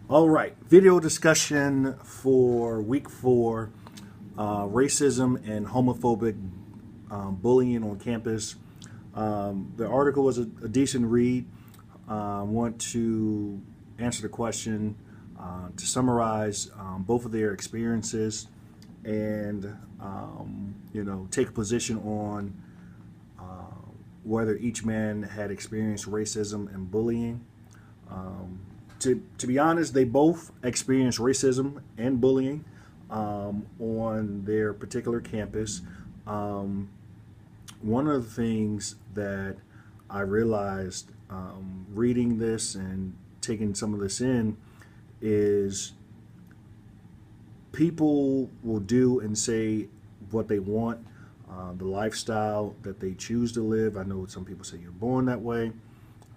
All right, video discussion for week 4, racism and homophobic bullying on campus. The article was a decent read. I want to answer the question to summarize both of their experiences and take a position on whether each man had experienced racism and bullying. To be honest, they both experienced racism and bullying on their particular campus. One of the things that I realized reading this and taking some of this in is people will do and say what they want, the lifestyle that they choose to live. I know some people say you're born that way.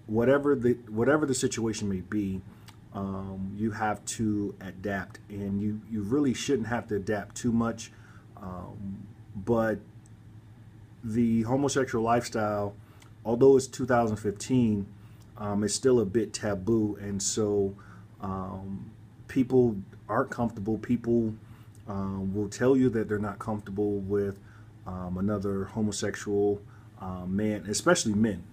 Whatever the situation may be, you have to adapt, and you really shouldn't have to adapt too much. But the homosexual lifestyle, although it's 2015, it's still a bit taboo, and so people aren't comfortable. People will tell you that they're not comfortable with another homosexual man, especially men.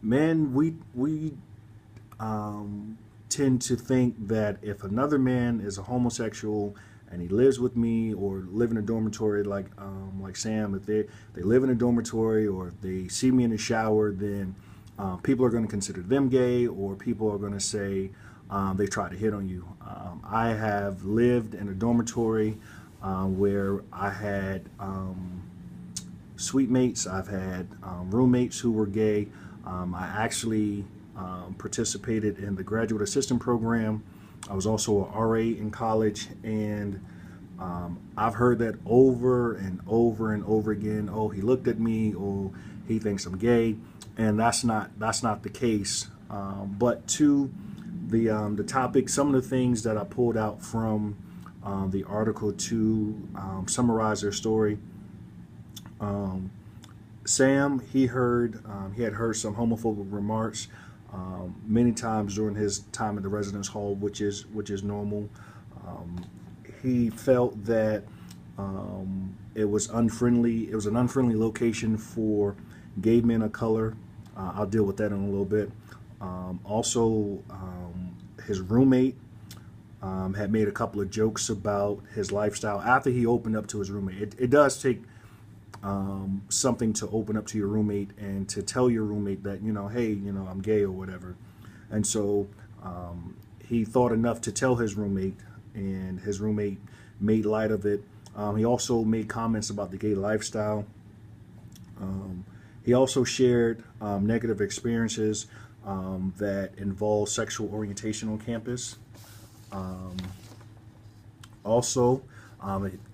Men, we tend to think that if another man is a homosexual and he lives with me or live in a dormitory like Sam, if they live in a dormitory or if they see me in the shower, then people are going to consider them gay, or people are going to say they tried to hit on you. I have lived in a dormitory where I had suite mates. I've had roommates who were gay. I actually participated in the graduate assistant program. I was also an RA in college, and I've heard that over and over and over again. Oh, he looked at me. Oh, he thinks I'm gay, and that's not the case. But to the topic, some of the things that I pulled out from the article to summarize their story. Sam, he had heard some homophobic remarks many times during his time at the residence hall, which is normal. He felt that it was unfriendly. It was an unfriendly location for gay men of color. I'll deal with that in a little bit. Also, his roommate had made a couple of jokes about his lifestyle after he opened up to his roommate. It does take something to open up to your roommate and to tell your roommate that, hey, I'm gay or whatever. And so he thought enough to tell his roommate, and his roommate made light of it. He also made comments about the gay lifestyle. He also shared negative experiences that involve sexual orientation on campus. Also,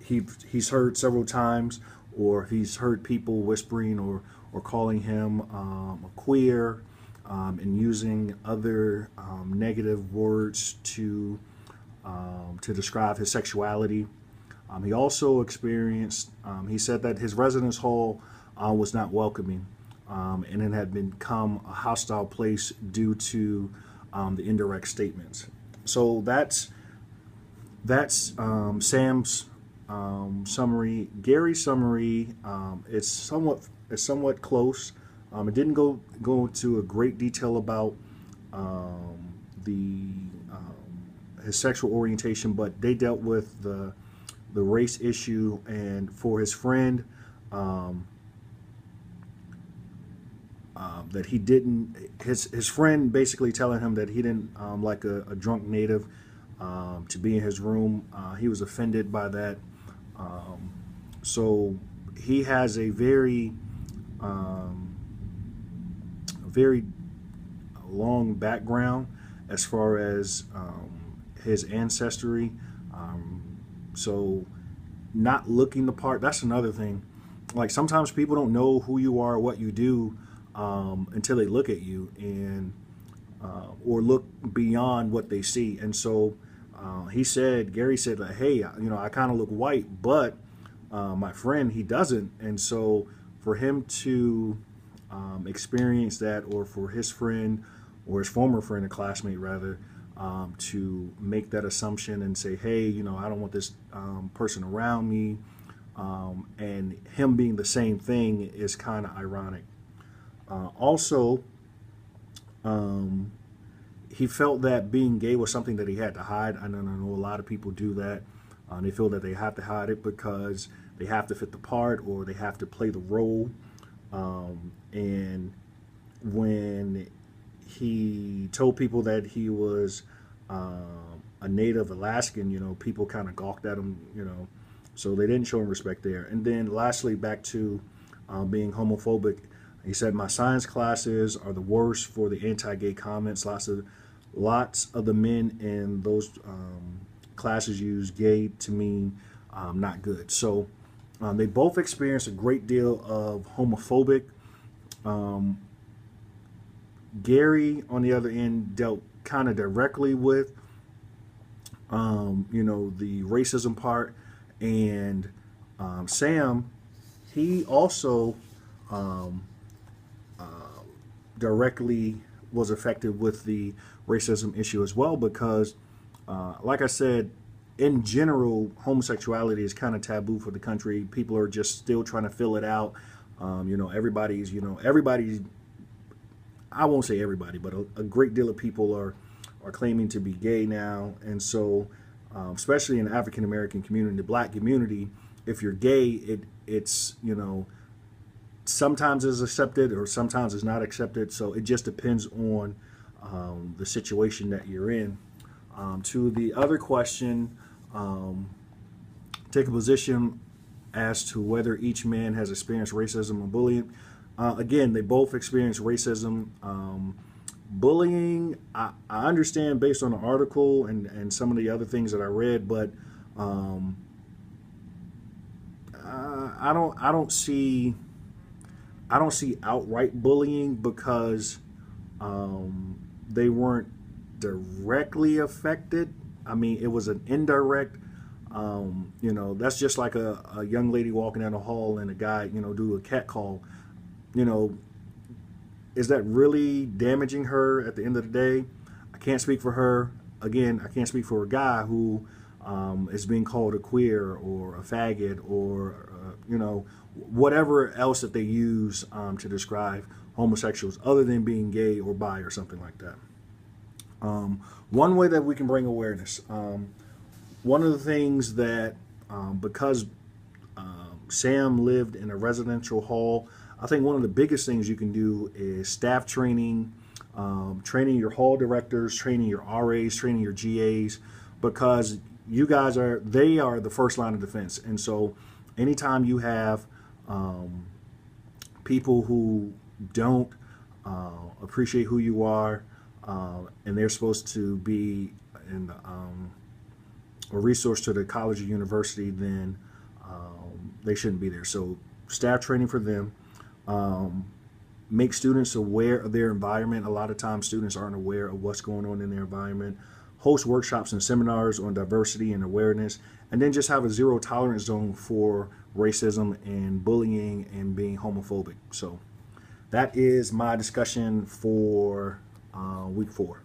he's heard several times, or he's heard people whispering or calling him a queer, and using other negative words to describe his sexuality. He also experienced, he said that his residence hall was not welcoming, and it had become a hostile place due to the indirect statements. So that's Sam's summary. Gary's summary is somewhat close. It didn't go into a great detail about the his sexual orientation, but they dealt with the race issue. And for his friend, that he didn't, his friend basically telling him that he didn't like a drunk native to be in his room. He was offended by that. So he has a very long background as far as his ancestry. So not looking the part, that's another thing. Like, sometimes people don't know who you are, what you do, until they look at you, and or look beyond what they see. And so Gary said, like, hey, I kind of look white, but my friend, he doesn't. And so for him to experience that, or for his friend or his former friend or classmate rather, to make that assumption and say, hey, you know, I don't want this person around me. And him being the same thing is kind of ironic. Also, he felt that being gay was something that he had to hide. I know a lot of people do that. They feel that they have to hide it because they have to fit the part or they have to play the role. And when he told people that he was a native Alaskan, you know, people kind of gawked at him, you know, so they didn't show him respect there. And then lastly, back to being homophobic, he said, my science classes are the worst for the anti-gay comments. Lots of the men in those classes use gay to mean not good. So they both experienced a great deal of homophobic. Gary, on the other end, dealt kind of directly with, you know, the racism part. And Sam, he also directly was affected with the racism issue as well, because like I said, in general, homosexuality is kind of taboo for the country. People are just still trying to fill it out. You know, everybody's, I won't say everybody, but a great deal of people are claiming to be gay now. And so, especially in the African American community, the black community, if you're gay, it's, you know, sometimes is accepted or sometimes is not accepted. So it just depends on the situation that you're in. To the other question, take a position as to whether each man has experienced racism or bullying. Again, they both experience racism. Bullying, I understand based on the article and some of the other things that I read, but I don't see outright bullying because they weren't directly affected. I mean, it was an indirect. You know, that's just like a young lady walking down the hall and a guy, you know, do a cat call. You know, is that really damaging her at the end of the day? I can't speak for her. Again, I can't speak for a guy who is being called a queer or a faggot or, you know, whatever else that they use to describe homosexuals other than being gay or bi or something like that. One way that we can bring awareness, one of the things that, because Sam lived in a residential hall, I think one of the biggest things you can do is staff training, training your hall directors, training your RAs, training your GAs, because you guys they are the first line of defense. And so anytime you have people who don't appreciate who you are, and they're supposed to be a resource to the college or university, then they shouldn't be there. So staff training for them. Make students aware of their environment. A lot of times students aren't aware of what's going on in their environment. Host workshops and seminars on diversity and awareness, and then just have a zero tolerance zone for racism and bullying and being homophobic. So that is my discussion for week 4.